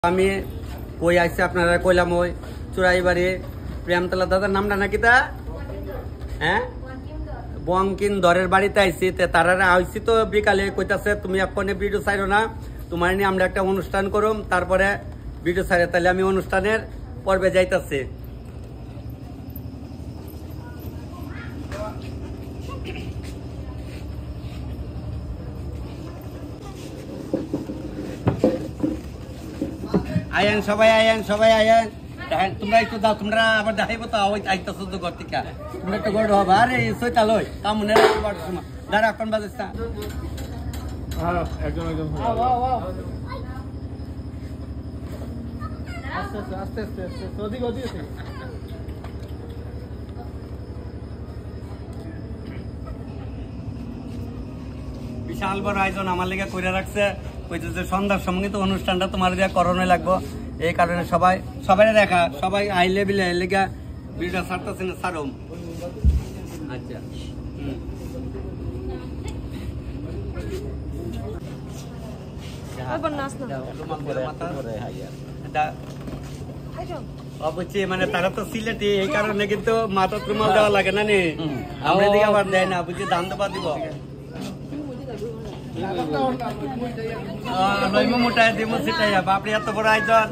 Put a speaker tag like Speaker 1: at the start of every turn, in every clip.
Speaker 1: আমি কই আইছি আপনারা কইলাম ওই চুরাইবাড়ি প্রেমতলা দাদার নামটা নাকি তা হ্যাঁ বঙ্কিম দরের বাড়িতে আইছি তারা আইছি তো বিকালে কইতাছে তুমি এক্ষণে ভিডিও ছাড়ো না তোমার নিয়ে আমরা একটা অনুষ্ঠান করুম তারপরে ভিডিও ছাড়ে তাহলে আমি অনুষ্ঠানের পর্বে যাইতাছি আয়েন সবাই আয়েন তোমরা একটু দাও তোমরা আবার দেখাইবো তো ওই আইতাছো তো ঘর থেকে তোমরা একটু গড় হবা আরে সইতা লই কামনে দাঁড়া এখন বাজেছ না
Speaker 2: একদম আস্তে ওদিকে
Speaker 1: বিশাল বড় আয়োজন আমার লেগে করে রাখছে কইতেছে সন্ধ্যার সময় তো অনুষ্ঠানটা তোমার দিয়ে করণে লাগবো এই কারণে সবাই দেখা সবাই আইলে বিলে লেগে ভিডিও ছাড়তেছে না সারম আচ্ছা অবশ্যই মানে তারা তো সিলেটি এই কারণে কিন্তু মাথা রুমাল দেওয়া লাগে না নি আমরা দিকে আবার দেয় না বুঝি দাম দেবা দিব মোটায় দিব সেটাই বাপরে এত বড় আয়োজন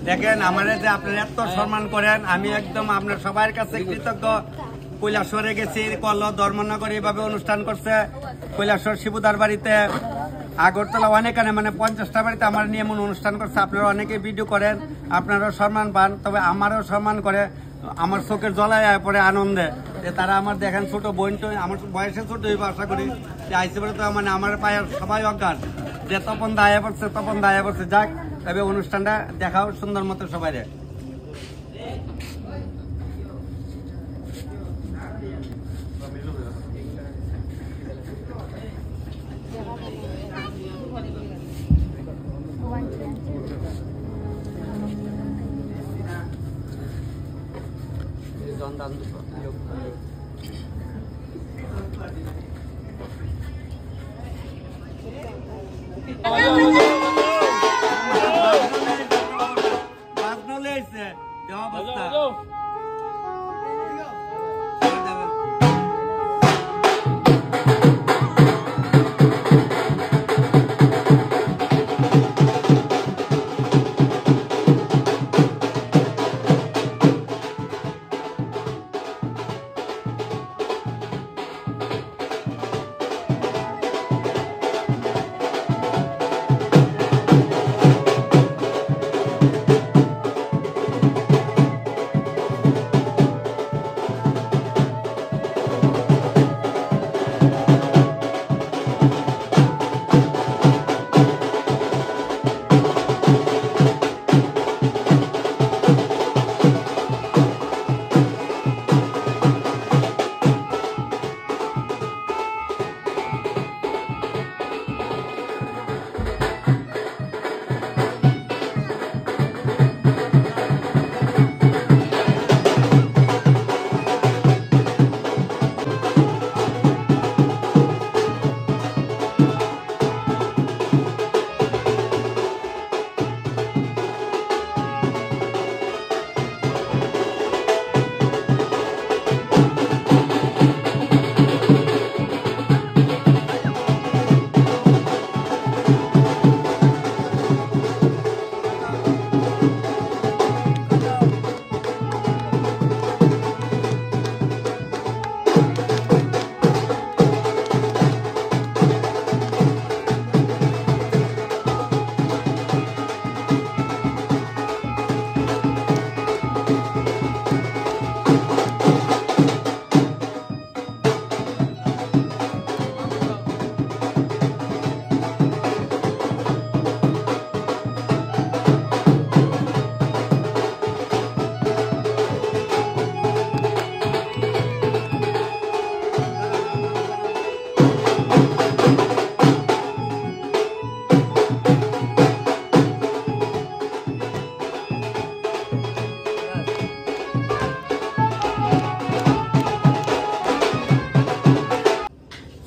Speaker 1: দেখেন আমার যে আপনারা এত সম্মান করেন আমি একদম আপনার সবার কাছে কৃতজ্ঞ কৈলাসরে গেছি কল ধর্মনগর এইভাবে অনুষ্ঠান করছে কৈলাসর শিবুদার বাড়িতে আগরতলা অনেকানে মানে 50টা বাড়িতে আমার নিয়ে এমন অনুষ্ঠান করছে আপনারা অনেকে ভিডিও করেন আপনারাও সম্মান পান তবে আমারও সম্মান করে আমার চোখের জলায় পরে আনন্দে যে তারা আমার দেখেন ছোট বোন তো আমার বয়সে ছোট হইব আশা করি যে আইসে পরে তো মানে আমার পায়ে সবাই অজ্ঞান যে তপন দায়া পড়ছে যাক তবে অনুষ্ঠানটা দেখাও সুন্দর মতো সবাই রে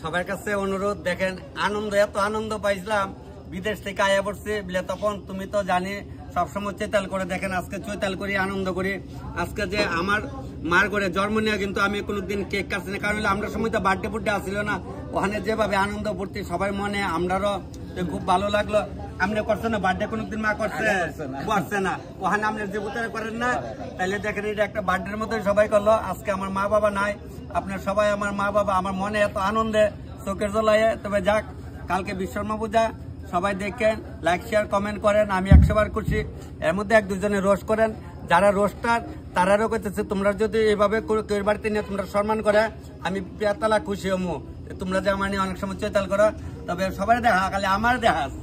Speaker 1: সবার কাছে অনুরোধ দেখেন আনন্দ এত আনন্দ পাইছিলাম বিদেশ থেকে আয়া পড়ছে বলে তখন তুমি তো জানি সবসময় চৈতাল করে দেখেন, আজকে চৈতাল করি, আনন্দ করি। আজকে যে আমার মার করে জন্ম নিয়ে কিন্তু আমি কোনোদিন কেক কাটছি না, কারণ আমরা সময় তো বার্থডে ফুড্ডে আসছিল না। ওখানে যেভাবে আনন্দ ফুর্তি সবাই মনে, আমরারও খুব ভালো লাগলো। আপনি করছেন না বার্থডে কোনোদিন? মা করছে না, ওখানে আপনি যে বুতারে করেন না, তাহলে দেখেন এটা একটা বার্থডের মতোই সবাই করলো। আজকে আমার মা বাবা নাই, আপনার সবাই আমার মা বাবা, আমার মনে এত আনন্দে চোখের জ্বলায়। তবে যাক, কালকে বিশ্বকর্মা পূজা, সবাই দেখেন, লাইক শেয়ার কমেন্ট করেন, আমি 100 বার খুশি। এর মধ্যে 1-2 জনে রোস্ট করেন, যারা রোস্টার তারারও করতেছে, তোমরা যদি এইভাবে কেউ বাড়িতে নিয়ে তোমরা সম্মান করে, আমি পেতালা খুশি হমু। তোমরা যে আমার নিয়ে অনেক সময় চৈতাল করো, তবে সবাই দেখা, খালি আমার দেখাস।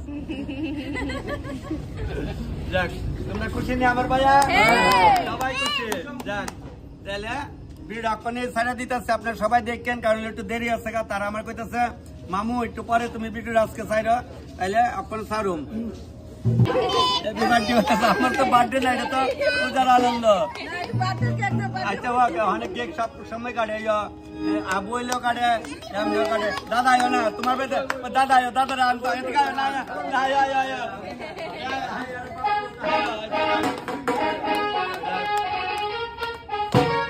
Speaker 1: যাক, তোমরা খুশি নি আমার ভাইয়া? সবাই খুশি। যাক, তাহলে ভিডিও আপনি ছাড়া দিতেছে, আপনার সবাই দেখেন, কারণ একটু দেরি আছে। তারা আমার কইতেছে মামু একটু পরে তুমি ভিডিও আজকে ছাড়ো, তাইলে আপনার ছাড়ুম। আমার তো বার্থডে না, এটা তো পূজার আনন্দ। আচ্ছা, অনেক কেক সব সময় কাটে, আবু হইলেও কাটে, এমনিও কাটে। দাদা আয়ো না তোমার বেদে, দাদা আয়ো, দাদারা আনতো এদিকে আয়ো না।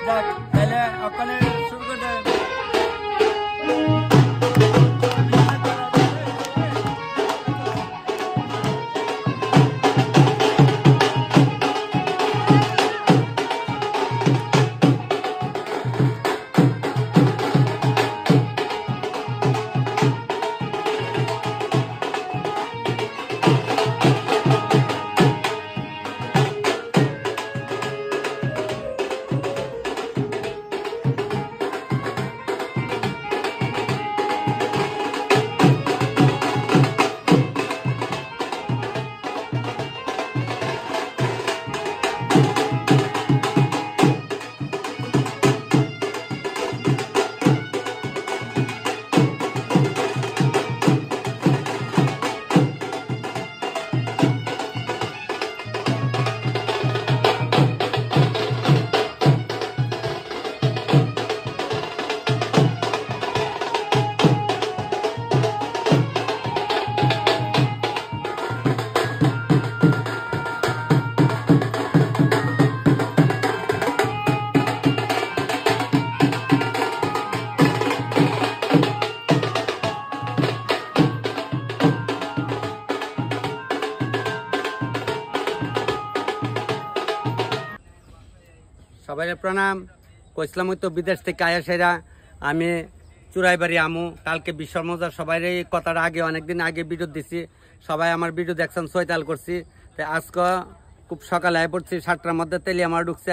Speaker 1: যাক, তাহলে ওখানে শুরু করে দেয়। সবাই প্রণাম। কইসলাম তো বিদেশ থেকে আয়া সেরা আমি চুরাইবাড়ি আমু, কালকে বিশ্বকর্মা। সবাই এই কথার আগে অনেকদিন আগে ভিডিও দিছি, সবাই আমার ভিডিও দেখছেন, চৈতাল করছি। তো আজকে খুব সকালে আয় পড়ছি, 7টার মধ্যে তেলি আমার ঢুকছে,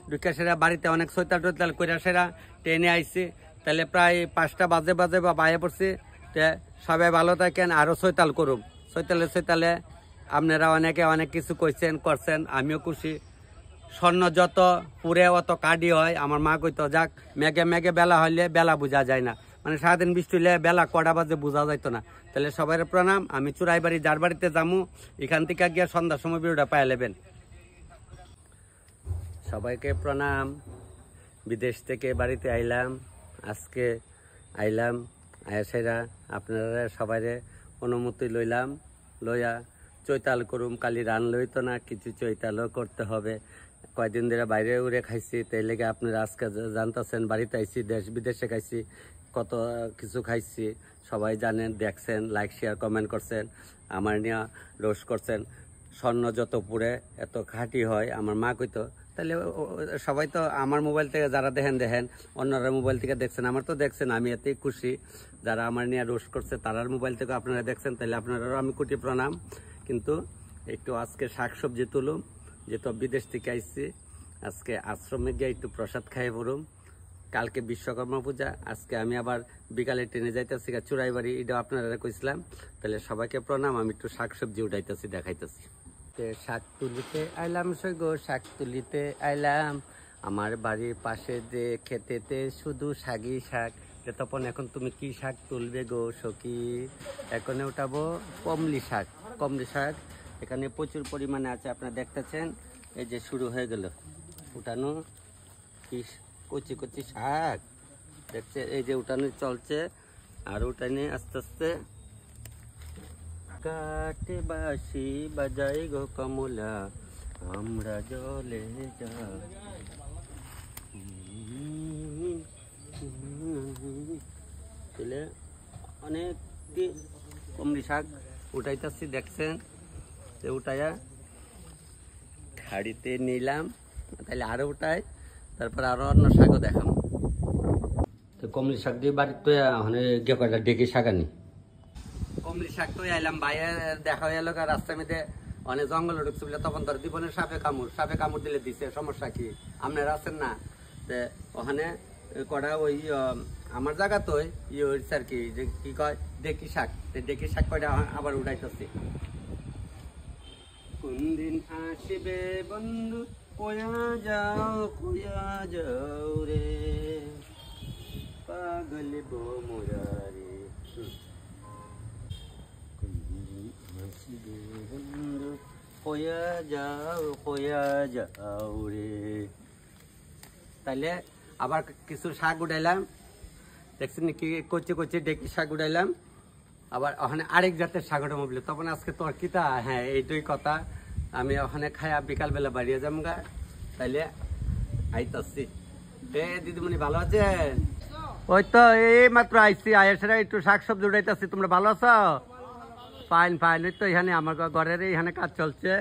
Speaker 1: ঢুকে সেরা বাড়িতে অনেক চৈতাল টোতাল করে সেরা ট্রেনে আইছি। তাহলে প্রায় 5টা বাজে বা বাইরে পড়ছি। তো সবাই ভালো থাকেন, আরও চৈতাল করুম। চৈতালে আপনারা অনেকে অনেক কিছু কইছেন করছেন, আমিও খুশি। স্বর্ণ যত পুরে অত কাডি হয়, আমার মা কইতো যাক মেঘে বেলা হইলে বেলা বোঝা যায় না, মানে সারাদিন বৃষ্টি হইলে বেলা কটা বাজে বোঝা যাইতো না। তাহলে সবাই প্রণাম। আমি চুরাইবাড়ি যার বাড়িতে যামু, এখান থেকে গিয়ে সন্ধ্যার সময় ভিডিওটা পাই নেবেন। সবাইকে প্রণাম। বিদেশ থেকে বাড়িতে আইলাম, আজকে আইলাম আয়াসেরা আপনারা সবাই অনুমতি লইয়া চৈতাল করুম। কালি রান লইতো না, কিছু চৈতালও করতে হবে। কয়দিন ধরে বাইরে উড়ে খাইছি, তাই লেগে আপনারা আজকে জানতেছেন। বাড়িতে আইছি, দেশ বিদেশে খাইছি, কত কিছু খাইছি, সবাই জানেন, দেখছেন, লাইক শেয়ার কমেন্ট করছেন, আমার নিয়ে রোস্ট করছেন। স্বর্ণ যত পুরে এত খাঁটি হয়, আমার মা কইতো। তাহলে সবাই তো আমার মোবাইল থেকে যারা দেখেন, অন্যরা মোবাইল থেকে দেখছেন, আমার তো দেখছেন, আমি এতেই খুশি। যারা আমার নিয়ে রোস্ট করছে তারার মোবাইল থেকে আপনারা দেখছেন, তাহলে আপনারাও আমি কোটি প্রণাম। কিন্তু একটু আজকে শাকসবজি তুলুম, যেহেতু বিদেশ থেকে আইসি, আজকে আশ্রমে গিয়ে একটু প্রসাদ খাইয়ে পড়ুম। কালকে বিশ্বকর্মা পূজা, আজকে আমি আবার বিকালে ট্রেনে যাইতেছি চুরাইবাড়ি, এটা আপনারা কইছিলাম। তাহলে সবাইকে প্রণাম। আমি একটু শাকসবজি উঠাইতেছি, দেখাইতেছি। শাক তুলিতে আইলাম সৈগো, শাক তুলিতে আইলাম, আমার বাড়ির পাশে যে খেতেতে শুধু শাকই শাক। তখন এখন তুমি কি শাক তুলবে গো সখী? এখন উঠাবো কমলি শাক। এখানে প্রচুর পরিমাণে আছে, আপনারা দেখতেছেন। এই যে শুরু হয়ে গেল উঠানো, কি কচি শাক দেখছে, এই যে উঠানো চলছে। আর উঠানে আস্তে আস্তে কাটে বাঁশি বাজাই গো কমলা আমরা জলে যাই তাহলে অনেক কুমড়ি শাক উঠাইতেছি দেখছেন উঠাইয়া খাড়িতে নিলাম তাহলে আরো উঠাই তারপর আরো অন্য শাকও দেখাম তো কমলি শাক দিয়ে বাড়িতে গিয়ে কয়টা ডেকে শাক আনি কমলি শাক তো আইলাম বাইরে দেখা হয়ে এলো রাস্তার মধ্যে অনেক জঙ্গল ঢুকছে বলে তখন তোর জীবনের সাপে কামড় দিলে দিছে সমস্যা কি আপনারা আছেন না ওখানে কটা ওই আমার জায়গা তো ইয়ে হয়েছে আর কি যে কি কয় ডেকি শাক কয়টা আবার উঠাইতেছি কোন দিন আসবে বন্ধু কোয়া যাও রে পাগল বোমরারে কোন দিন আসবে বন্ধু কোয়া যাও রে তাইলে আবার কিছু শাক উঠাইলাম দেখছেন কি কচি ডেকি শাক উঠাইলাম আবার ওখানে আরেক জাতের শাক উঠাবো বলে তখন আজকে তোর কিতা হ্যাঁ এইটাই কথা আমি ওখানে খাইয়া বিকালবেলা বাড়িয়ে যাবো গা তাইলে আইতাছি দিদিমণি ভালো আছেন ওই তো এই মাত্র আইসি আয়েসরা একটু শাক সবজি উঠাইতেছি তোমরা ভালো আছো ফাইন ওই তো এখানে আমার ঘরের এইখানে কাজ চলছে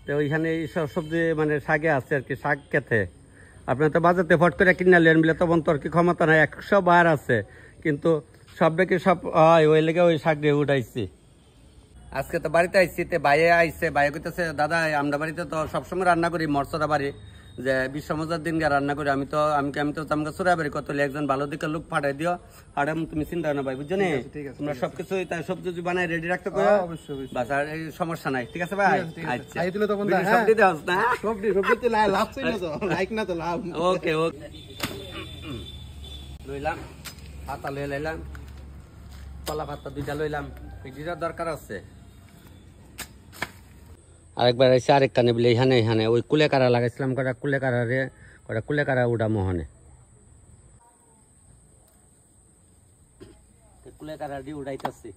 Speaker 1: তো ওইখানে এই সব সবজি মানে শাকে আছে আর কি শাক খেতে আপনার তো বাজারতে ফট করে কিনে নেন বলে তখন তোর কি ক্ষমতা নাই 100 বার আছে কিন্তু সব দেখি সব ওই লেগে ওই শাক দিয়ে উঠাইছি আজকে তো বাড়িতে আইসি বাইরে আইসে বাইরে কইতেছে দাদা আমরা বাড়িতে তো সবসময় রান্না করি মরসরা বাড়ি যে বিশ্বমজার দিন রান্না করি আমি তো আমাকে চোরা বাড়ি কত একজন ভালো দিকে লোক পাঠাই দিও আর তুমি চিন্তা না ভাই বুঝছো না তোমরা সবকিছু তাই সবজি বানাই রেডি রাখতে পারো বাস আর এই সমস্যা নাই ঠিক আছে ভাই আচ্ছা সবজি দাও না সবজি লাভ লাইক না তো লাভ ওকে লইলাম পাতা লই লাইলাম কলা পাতা 2টা লইলাম এটির দরকার আছে আরেকবার এসে আরেক কানে বলে এখানে ওই কুলেকারা লাগাইছিলাম কুলেকারা উঠা মোহনে কুলেকারা দিয়ে উড়াইতেছি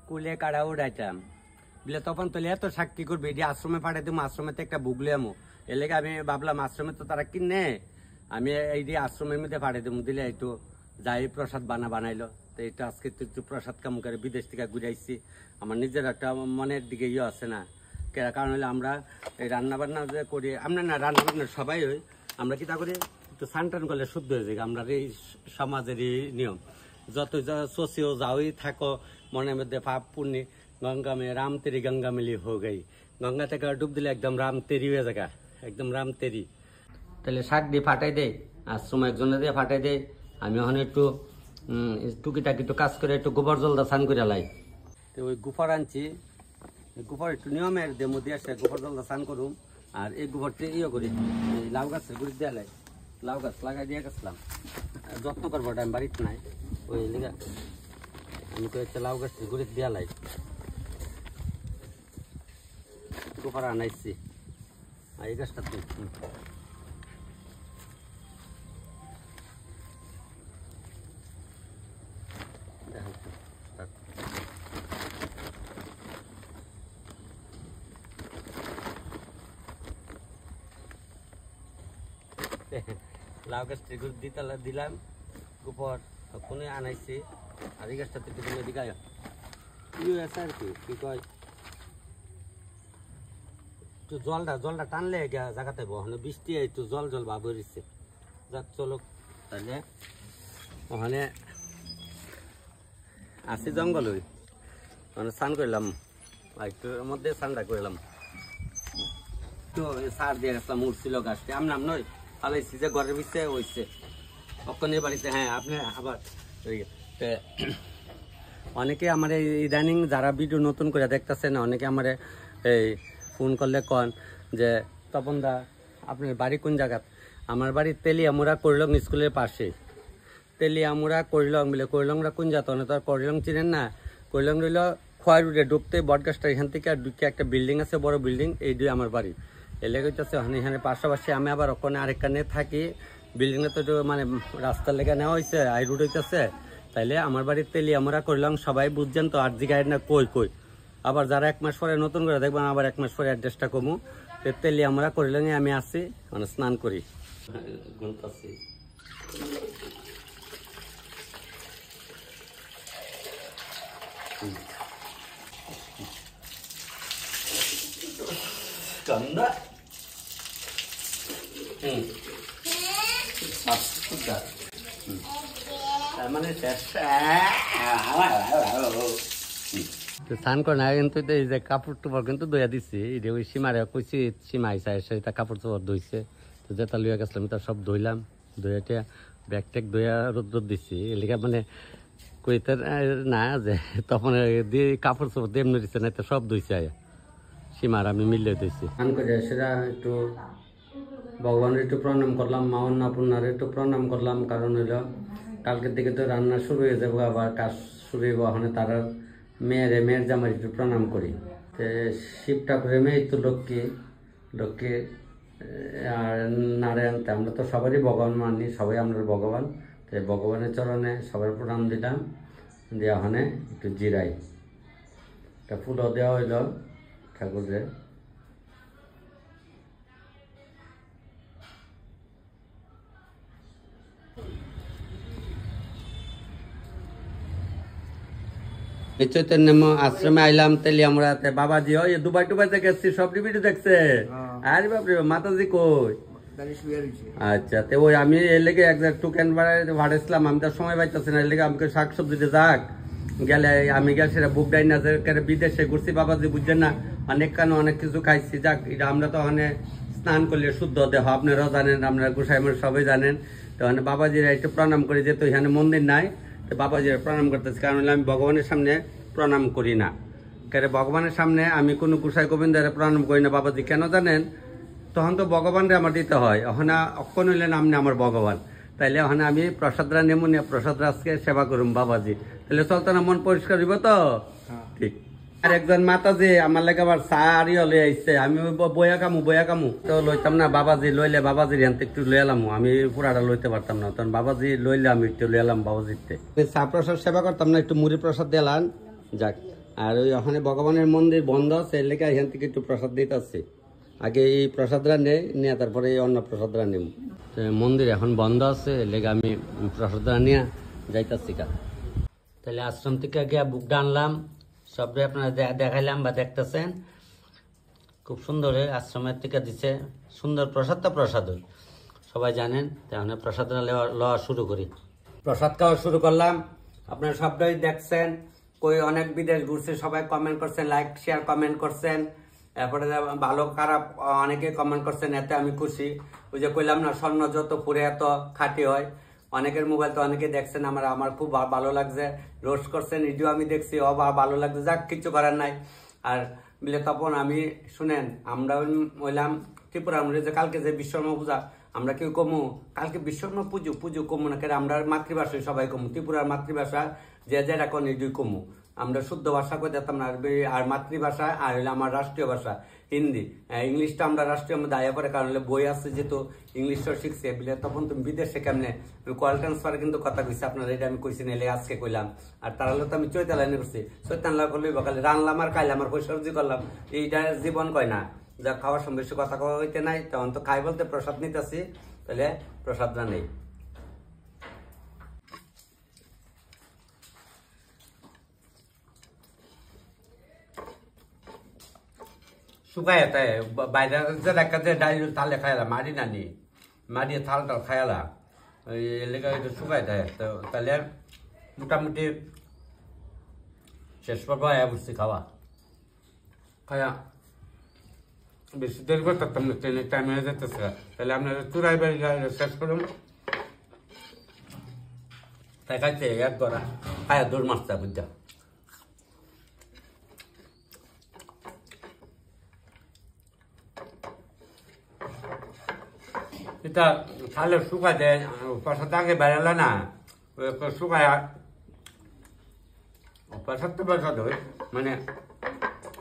Speaker 1: কুলেকারা উড়াইতাম বলে তখন তো এত শাক কি করবে এটি আশ্রমে পাঠাই দেবো আশ্রমে একটা বুগলে আমো এর লেগে আমি ভাবলাম আশ্রমে তো তারা কিনে আমি এই দিয়ে আশ্রমের মধ্যে পাঠাই দেবো দিলে একটু যাই প্রসাদ বানাইলো তো এটা আজকে তো একটু প্রসাদ কাম করে বিদেশ থেকে ঘুরাইছি আমার নিজের একটা মনের দিকে ইয়ে আছে না কারণ হলে আমরা এই রান্নাবান্না যে করি আমরা না রান্নাবান্না সবাই হই আমরা কি তা করি একটু সানটান করলে শুদ্ধ হয়ে যায় আমরা এই সমাজেরই নিয়ম যত সোসিও যাওই থাকো মনের মধ্যে পাপ পুণ্যি গঙ্গা মে রাম তেরি গঙ্গা মিলি হো গাই গঙ্গা থেকে ডুব দিলে একদম রাম তেরি হয়ে জায়গা একদম রাম তেরি তাহলে শাক দিয়ে ফাটাই দেয় আশ্রম একজনে দিয়ে ফাটাই দেয় আমি ওখানে একটু টুকিটাকি একটু কাজ করে একটু গোবর জলদা স্নান করে লাই তো ওই গোবর আনছি গোবর একটু নিয়মের দেমো দিয়ে আসে গোবর জলদা স্নান করুম আর এই গোবরটা ইয়ে করি এই লাউ গাছের গুড়ি দিয়ে লাই লাউ গাছ লাগাই দিয়ে গেছিলাম যত্ন করবো আমি বাড়িতে নাই ওই লিগা আমি তো একটা লাউ গাছের গুড়ি দিয়ে লাই গোবর আনাইছি আর এই গাছটা লাউ গাছটি দিলাম গোবর কোনে আনাইছি আর এই গাছটা দিকে আছে আর কি কয় একটু জলটা টানলে জায়গাতে ওখানে বৃষ্টি একটু জল ভাব বেরিয়েছে যাক চলো তাহলে ওখানে আসি জঙ্গল ওই মানে স্নান করলাম একটুর মধ্যে স্নানটা করলাম তো সার দিয়ে গেছিলাম উঠছিল গাছটি নাম নয় ফালাইছি যে ঘরের ভিতরে হয়েছে অক্ষণের বাড়িতে হ্যাঁ আপনি আবার অনেকে আমার এই ইদানিং যারা ভিডিও নতুন করে দেখতেছেন অনেকে আমার এই ফোন করলে কন যে তপন দা আপনার বাড়ি কোন জায়গা আমার বাড়ি তেলিয়ামুড়া করিলং স্কুলের পাশে তেলিয়ামুড়া করিলং বলে করিলংরা কোন জাত না তো আর করিলং চিনেন না করিলং রইল খোয়াই রুটে ঢুকতে বটগাছটা এখান থেকে আর ঢুকে একটা বিল্ডিং আছে বড় বিল্ডিং এই দুই আমার বাড়ি এলাকা হচ্ছে এখানে পাশাপাশি আমি আবার ওখানে আরেকখানে থাকি বিল্ডিংটা তো একটু মানে রাস্তার লেগে নেওয়া হয়েছে, হাই রোড হইতেছে। তাইলে আমার বাড়ির তেলি আমরা করলাম, সবাই বুঝছেন তো, আর জিগায় না কই কই। আবার যারা 1 মাস পরে নতুন করে দেখবেন, আবার 1 মাস পরে অ্যাড্রেসটা কমু। তেলি আমরা করিলাম, আমি আসি মানে স্নান করি। Ganda. মানে স্নান করে না কিন্তু এই যে কাপড় টুপড় কিন্তু দইয়া দিচ্ছি, ওই সীমারে কইছি সীমা আইসা এসে কাপড় চোপড় ধুইছে, তো যেটা লইয়া গেছিলাম তা সব ধুইলাম, ধুইয়াটা ব্যাগ ট্যাগ ধুইয়া রোদ দিচ্ছি। এলাকা মানে কইতে না যে তখন দিয়ে কাপড় চোপড় দিয়ে এমনি দিচ্ছে না, তো সব ধুইছে সীমার আমি মিলিয়ে দিয়েছি। স্নান করে সেটা একটু ভগবানের একটু প্রণাম করলাম, মা অন্নপূর্ণার একটু প্রণাম করলাম। কারণ হইল কালকের দিকে তো রান্না শুরু হয়ে যাবো, আবার কাজ শুরু হইব। ওখানে তারা মেয়ের জামাই একটু প্রণাম করি। তো শিব ঠাকুরের মেয়ে তো লক্ষ্মী আর নারায়ণ, আমরা তো সবারই ভগবান মানি, সবাই আমরা ভগবান। তো ভগবানের চরণে সবার প্রণাম দিলাম, দিয়ে ওখানে একটু জিরাই। একটা ফুলও দেওয়া হইল ঠাকুরের। চৈতন্য আশ্রমে আইলাম, তেলি আমরা বাবাজি ওই দুবাই টুবাই থেকে এসছি, সব টিভিটি দেখছে। আরে বাপরে, মাতাজি কই? আচ্ছা, তো ওই আমি এর লেগে একটু ক্যান ভাড়াইছিলাম, আমি তার সময় পাইতেছি না, এর লেগে আমাকে শাকসবজিতে যাক গেলে আমি গেলে সেটা বুক ডাই না, বিদেশে ঘুরছি বাবাজি, বুঝছেন না, অনেক কিছু খাইছি। যাক, এটা আমরা তো ওখানে স্নান করলে শুদ্ধ দেহ, আপনারাও জানেন, আপনারা গোসাই আমার সবাই জানেন। তো ওখানে বাবাজিরা একটু প্রণাম করি, যেহেতু এখানে মন্দির নাই, তো বাবাজিরা প্রণাম করতেছি। কারণ আমি ভগবানের সামনে প্রণাম করি না, কারণ ভগবানের সামনে আমি কোনো গোসাই গোবিন্দের প্রণাম করি না। বাবাজি কেন জানেন? তখন তো ভগবানরে আমার দিতে হয়, ওখানে অক্ষণ হইলেন আপনি আমার ভগবান। তাইলে ওখানে আমি প্রসাদরা নেমু নিয়ে প্রসাদরা আজকে সেবা করুম বাবাজি, তাহলে চলতো না, মন পরিষ্কার হইব তো। ঠিক। আর একজন মাতাজি আমার লাগে আবার চা আরিও লই আইছে, আমি বয়া কামু তো লইতাম না। বাবাজি লইলে বাবাজির হাতে একটু লই এলাম, আমি পুরাটা লইতে পারতাম না, তখন বাবাজি লইলে আমি একটু লই এলাম বাবাজিতে। চা প্রসাদ সেবা করতাম না, একটু মুড়ি প্রসাদ দিলাম। যাক, আর ওই ওখানে ভগবানের মন্দির বন্ধ আছে, এর লেগে এখান থেকে একটু প্রসাদ দিতে আসছে। আগে এই প্রসাদরা নিয়ে তারপরে এই অন্য প্রসাদরা নেব। মন্দির এখন বন্ধ আছে, এর লেগে আমি প্রসাদরা নিয়ে যাইতাছি। তাহলে আশ্রম থেকে গিয়ে বুকটা আনলাম, সবটাই আপনারা দেখাইলাম বা দেখতেছেন। খুব সুন্দর আশ্রমের থেকে দিছে, সুন্দর প্রসাদ। তো প্রসাদ সবাই জানেন, তাহলে প্রসাদরা লওয়া শুরু করি। প্রসাদ খাওয়া শুরু করলাম, আপনারা সবটাই দেখছেন। কই অনেক বিদেশ ঘুরছে, সবাই কমেন্ট করছেন, লাইক শেয়ার কমেন্ট করছেন, এরপরে ভালো খারাপ অনেকে কমেন্ট করছেন, এতে আমি খুশি। ওই যে কইলাম না, স্বর্ণ যত পুরে এত খাঁটি হয়। অনেকের মোবাইল তো অনেকে দেখছেন, আমার খুব ভালো লাগছে। রোস্ট করছেন, ভিডিও আমি দেখছি, ভালো লাগছে। যাক, কিছু করার নাই। আর বলে তখন আমি শুনেন, আমরা হইলাম ত্রিপুরা, আমরা যে কালকে যে বিশ্বকর্মা পূজা, আমরা কেউ কমু কালকে বিশ্বকর্মা পুজো কমু না, কেন আমরা মাতৃভাষায় সবাই কমু। ত্রিপুরার মাতৃভাষা যে যেটা কোন দুই কমু, আমরা শুদ্ধ ভাষা করে দিতাম না। আর মাতৃভাষা আর হইলে আমার রাষ্ট্রীয় ভাষা হিন্দি, ইংলিশটা আমরা রাষ্ট্রীয় মধ্যে আয়া পরে, কারণ বই আছে যেহেতু ইংলিশটা শিখছে বলে। তখন তুমি বিদেশে কেমনে কল ট্রান্সফার কিন্তু কথা কইছি আপনার, এটা আমি কইছি না, আজকে কইলাম। আর তার হলে তো আমি চৈতালা নিয়ে করছি, চৈতালা করলে বকালে রানলাম আর খাইলাম আর সবজি করলাম, এইটা জীবন কয় না। যা খাওয়ার সময় বেশি কথা কওয়া হইতে নাই, তখন তো খাই বলতে প্রসাদ নিতেছি, তাহলে প্রসাদটা নেই। শুকায় তাই বাইরে দেখা যায় ডাইল তালে খাইলা, মারি নানি মারিয়ে থাল খাইলা, ওই এলাকা শুকায় দেয়। তো তাহলে মোটামুটি শেষ পর্ব আয়া বুঝছি খাওয়া খায়া। বেশি দেরি করতাম না, ট্রেনের টাইম হয়ে যেতেছে। তাহলে আপনার চুরাই বাড়ি শেষ করুন, তাই খাইছে এক গড়া খায়া দৌড় মারছে বুঝা। এটা তাহলে শুকায় দেয়, প্রসাদ আগে বেড়ালে না, শুকায় প্রসাদ তো প্রসাদ হয়, মানে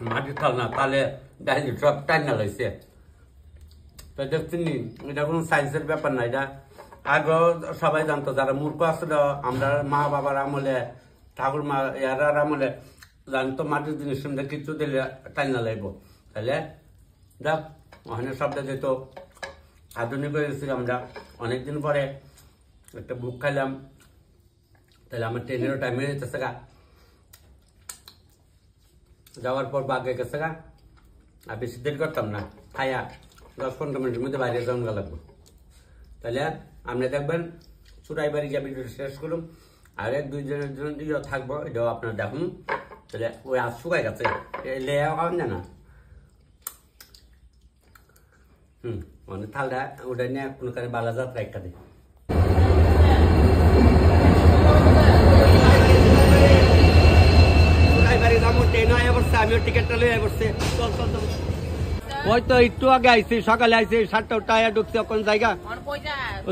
Speaker 1: মাটির থাল না, তাহলে ডাইল সব টাইনা লাগছে। তো দেখছেন, এটা কোনো সায়েন্সের ব্যাপার না, এটা আগ্রহ সবাই জানতো, যারা মূর্খ আসছিল আমরা মা বাবার আমলে, ঠাকুর মা এরার আমলে জানতো মাটির জিনিস কিছু দিলে টাইম না লাগবো। তাহলে যাক ওখানে সবটা যেত আধুনিক হয়ে গেছি আমরা। অনেকদিন পরে একটা বুক খাইলাম, তাহলে আমার ট্রেনেরও টাইম হয়ে যেতেছে গা, যাওয়ার পর বাঘে গেছে গা। আর বেশি দেরি করতাম না, খাইয়া 10-15 মিনিটের মধ্যে বাইরে যাওয়া লাগবো। তাহলে আপনি দেখবেন চুরাই বাড়ি গিয়ে ভিডিও শেষ করুন, আর 1-2 জনের জন্য থাকবো, এটাও আপনার দেখুন। তাহলে ওই আজ শুকাই গেছে লেয়া খাওয়ান যায় না। মানে থালটা ওটা নিয়ে কোনো কারণে বালা যাত্রা একটা দিই। আমিও টিকিটটা লয়ে বসছে, ওই তো একটু আগে আইসি, সকালে আইসি 7টা ঢুকছে কোন জায়গা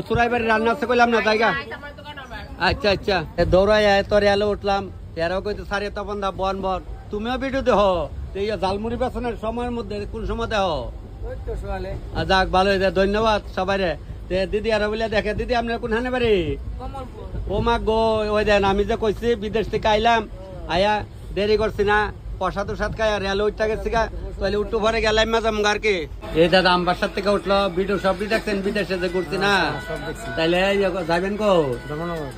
Speaker 1: চুরাইবাড়ি রান্না আছে কইলাম না জায়গা। আচ্ছা আচ্ছা দৌড়াই তোর এলো উঠলাম, এরাও কইতে সারে তপন দা বন বন তুমিও ভিডিও দেহ ঝালমুড়ি বেসনের সময়ের মধ্যে কোন সময় দেহ। যাক ভালো হয়েছে, ধন্যবাদ সবাই রে। দিদি আরো বলে দেখে দিদি আপনার কোনখানে বাড়ি? ও মা গো, ওই দেন আমি যে কইছি বিদেশ থেকে আইলাম, আয়া দেরি করছি না, প্রসাদ উসাদ খাই আর রেল উঠতে গেছি গা, তাহলে উঠু ভরে গেলাম মাঝাম আর কি। এই দাদা আমবাসার থেকে উঠলো, ভিডিও সব দেখছেন বিদেশে যে ঘুরছি না, তাইলে যাবেন কো?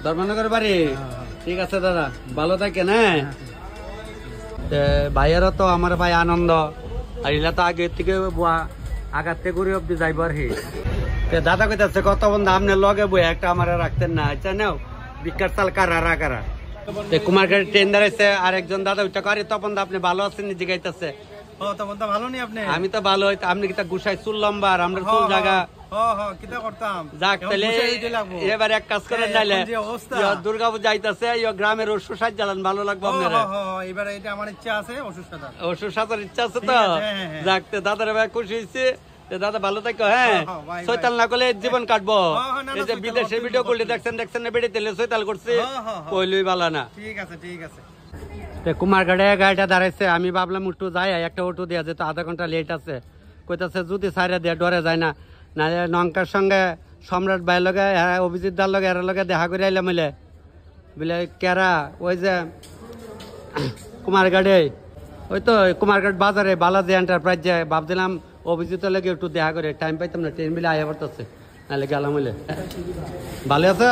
Speaker 1: ধর্মনগর বাড়ি। ঠিক আছে দাদা, ভালো থাকেন। হ্যাঁ ভাইয়েরও তো আমার ভাই আনন্দ, আর এলা তো আগে থেকে আগার থেকে ঘুরে অব্দি যাইব আর কি। দাদা কইতাছে কত বন্ধু আপনার লগে বই একটা আমার রাখতেন না। আচ্ছা নাও বিকার চাল কারা কারা কুমারঘাট ট্রেন দাঁড়াইছে, আর একজন দাদা ওইটা করে তপন দা আপনি ভালো আছেন নিজে গাইতেছে। আমি তো ভালো হইতো, আপনি কিতা গুসাই চুল লম্বা আর আমরা চুল জায়গা। যাক তাহলে এবার এক কাজ করেন, নাইলে দুর্গা পূজা আইতাছে, গ্রামের ওষুধ সাজ জ্বালান, ভালো লাগবে আপনারা। ওষুধ সাজার ইচ্ছা আছে তো। যাক দাদার ভাই খুশি হয়েছে, দাদা ভালো থাকো। হ্যাঁ সৈতাল না করলে জীবন কাটবো। এই যে বিদেশে ভিডিও করলে দেখছেন না বেড়ে তেলে সৈতাল করছে, কইলই ভালো না। ঠিক আছে ঠিক আছে। কুমারঘাটে গাড়িটা দাঁড়াইছে, আমি ভাবলাম একটু যাই, একটা অটো দেওয়া যেত, আধা ঘন্টা লেট আছে। কইতাছে যদি সাইরা দিয়ে ডরে যায় না, না নঙ্কার সঙ্গে সম্রাট ভাই লগে অভিজিৎ দার লগে এর লগে দেখা করে আইলাম বলে বলে কেরা ওই যে কুমারঘাটে, ওই তো কুমারঘাট বাজারে বালাজি এন্টারপ্রাইজে। ভাবছিলাম অভিজিৎ লাগে একটু দেখা করে, টাইম পাইতাম না, ট্রেন বিলে আয়া পড়তেছে, নাহলে গেলাম বলে। ভালো আছো?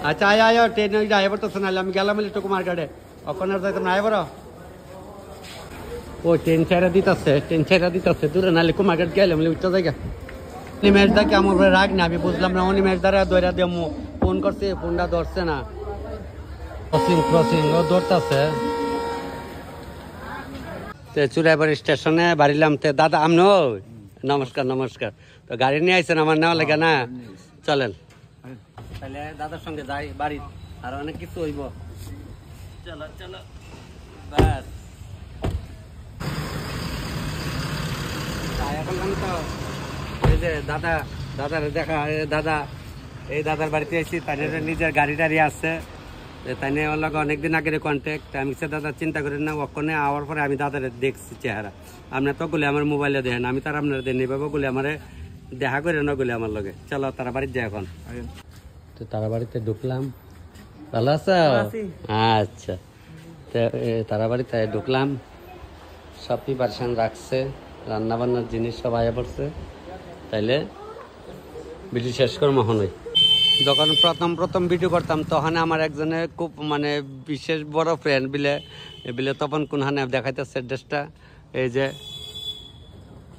Speaker 1: আচ্ছা আয় ট্রেন আয়া পড়তেছে, নাহলে আমি গেলাম বলে একটু কুমারঘাটে, ওখানে আর যাইতাম না। আয় বড় ও ট্রেন ছেড়ে দিতেছে দূরে, নাহলে কুমারঘাট গেলাম বলে উঠতে জায়গা। অনিমেষদা কেমন করে রাগ না, আমি বুঝলাম না। অনিমেষদারা দৈরা দিয়ে ফোন করছে, ফোনটা ধরছে না। ক্রসিং ও ধরতেছে। চুরাইবাড়ি স্টেশনে বাড়িলাম। দাদা আমন নমস্কার। তো গাড়ি নিয়ে আইছেন আমার নেওয়া লাগে না, চলেন তাহলে দাদার সঙ্গে যাই বাড়ি, আর অনেক কিছু হইব। চলো ব্যাস। এখন তো এই যে দাদার দেখা, দাদা এই দাদার বাড়িতে এসেছি, তাই নিজের গাড়ি টাড়ি আসছে, তাই নিয়ে ওর লগে অনেকদিন আগের কন্ট্যাক্ট। আমি সে দাদা চিন্তা করেন না, ওখানে আওয়ার পরে আমি দাদার দেখছি চেহারা। আপনার তো গুলি আমার মোবাইলে দেখেন, আমি তার আপনার দেন এইভাবে গুলি আমার দেখা করে না গুলি আমার লগে। চলো তারা বাড়িতে যাই এখন। তো তারা বাড়িতে ঢুকলাম। ভালো আছো? আচ্ছা তারা বাড়িতে ঢুকলাম, সব প্রিপারেশন রাখছে, রান্না বান্নার জিনিস সব আয়া পড়ছে। তাইলে ভিডিও শেষ করে মহন হই। যখন প্রথম ভিডিও করতাম তখন আমার একজনের খুব মানে বিশেষ বড় ফ্রেন্ড বিলে তখন কোনখানে দেখাইতেছে ড্রেসটা, এই যে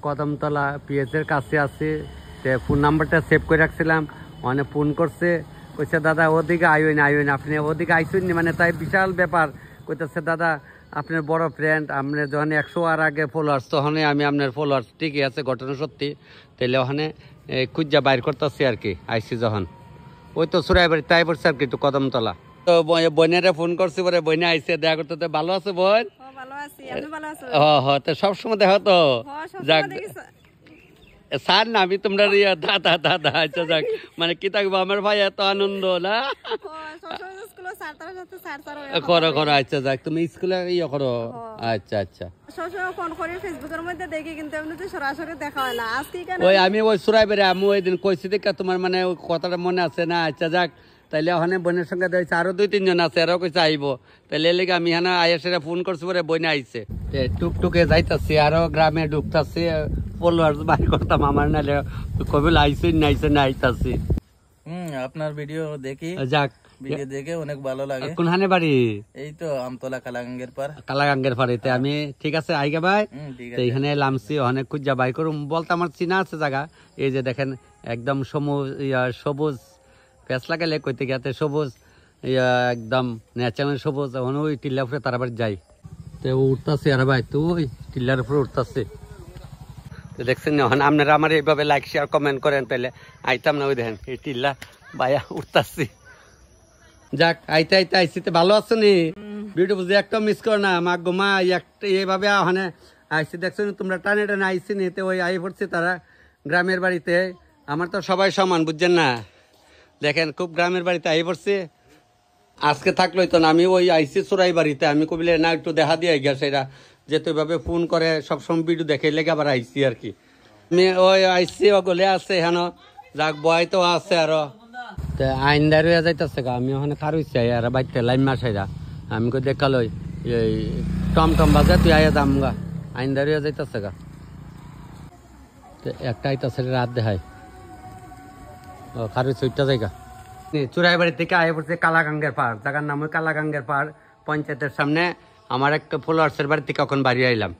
Speaker 1: কদমতলা পিএসের কাছে আছে। ফোন নাম্বারটা সেভ করে রাখছিলাম, মানে ফোন করছে, কইছে দাদা ওদিকে আইন আপনি ওদিকে আইসুন, মানে তাই বিশাল ব্যাপার। কইতেছে দাদা আপনার বড় ফ্রেন্ড, আপনার যখন 100 আর আগে ফলোয়ার্স, তখনই আমি আপনার ফলোয়ার্স। ঠিকই আছে, ঘটনা সত্যি। তাইলে ওখানে খুঁজা বাইর করতেছি আর কি। আইসি যখন ওই তো চুরাইবাড়ি তাই পড়ছে আর কি, একটু কদমতলা। তো বোনেরা ফোন করছি, পরে বোনে আইসে দেখা করতে। ভালো আছে বোন? সবসময় দেখো তো। যাক স্যার না, আমি তোমরা দাদা। আচ্ছা যাক, মানে কি থাকবো, আমার ভাই এত আনন্দ না।
Speaker 3: স্যারটার সাথে স্যার
Speaker 1: করো করো আচ্ছা যাক তুমি স্কুলে ইয়ে করো আচ্ছা আচ্ছা
Speaker 3: সবসময় ফোন করি ফেসবুকের মধ্যে দেখি কিন্তু এমনিতে সরাসরি দেখা হয় না আজকে কেন
Speaker 1: ওই আমি ওই সুরাইবেরে আমি ওই দিন কইছি দেখা তোমার মানে ওই কথাটা মনে আছে না আচ্ছা যাক তাইলে ওখানে বোনের সঙ্গে দেখছি আরো 2-3 জন আছে এরাও কইছে আইবো তাইলে এর লেগে আমি এখানে আইসে ফোন করছি পরে বইনে আইছে টুকটুকে যাইতাছি আরো গ্রামে ঢুকতাছি ফলোয়ার্স বাই করতাম আমার নালে কবে আইছে না আইছে না আইতাছি
Speaker 2: আপনার ভিডিও দেখি
Speaker 1: যাক
Speaker 2: ভিডিও দেখে অনেক ভালো লাগে
Speaker 1: কোনখানে বাড়ি
Speaker 2: এই তো আমতলা কালাগাঙ্গের পার
Speaker 1: কালাগাঙ্গের পাড়িতে আমি ঠিক আছে আইগে ভাই
Speaker 2: ঠিক
Speaker 1: তো এখানে লামছি অনেক খুঁজা বাই করুম বলতে আমার চিনা আছে জায়গা এই যে দেখেন একদম সবুজ পেঁচ লাগালে কইতে গেতে সবুজ একদম ন্যাচারাল সবুজ এখন ওই টিল্লার উপরে তার আবার যাই তো উঠতেছে আর ভাই তো ওই টিল্লার উপরে উঠতেছে তো দেখছেন এখন আপনারা আমার এইভাবে লাইক শেয়ার কমেন্ট করেন তাহলে আইতাম না ওই দেখেন এই টিল্লা ভাইয়া উঠতেছি যাক আইতে আইতে আইসিতে ভালো আছো নি ভিডিও বুঝে একটা মিস করো না মা গো মা একটা এইভাবে ওখানে আইসি দেখছো তোমরা টানে টানে আইসি নিতে ওই আই পড়ছে তারা গ্রামের বাড়িতে আমার তো সবাই সমান বুঝছেন না দেখেন খুব গ্রামের বাড়িতে আই পড়ছে আজকে থাকলোই তো না আমি ওই আইসি চোরাই বাড়িতে আমি কবিলে না একটু দেখা দিয়ে গিয়া সেটা যেতে ওইভাবে ফোন করে সবসময় ভিডিও দেখে লেগে আবার আইসি আর কি আমি ওই আইসি ওগুলো আছে হেন যাক বয় তো আছে আরো আইনদার হয়ে যাইতেছে গা আমি ওখানে খারুইছি আর বাইতে লাইন মাসাইরা আমি কই দেখাল এই টমটম বাজে তুই আয়া দাম গা আইনদার হয়ে যাইতেছে গা একটা আইতাছে রাত দেখায় ও খারুইছি ওইটা জায়গা চুরাইবাড়ি থেকে আয় পড়ছে কালাগাঙ্গের পাড় জায়গার নাম ওই কালাগাঙ্গের পাড় পঞ্চায়েতের সামনে আমার একটা ফলোয়ার্সের বাড়ি থেকে এখন বাড়ি আইলাম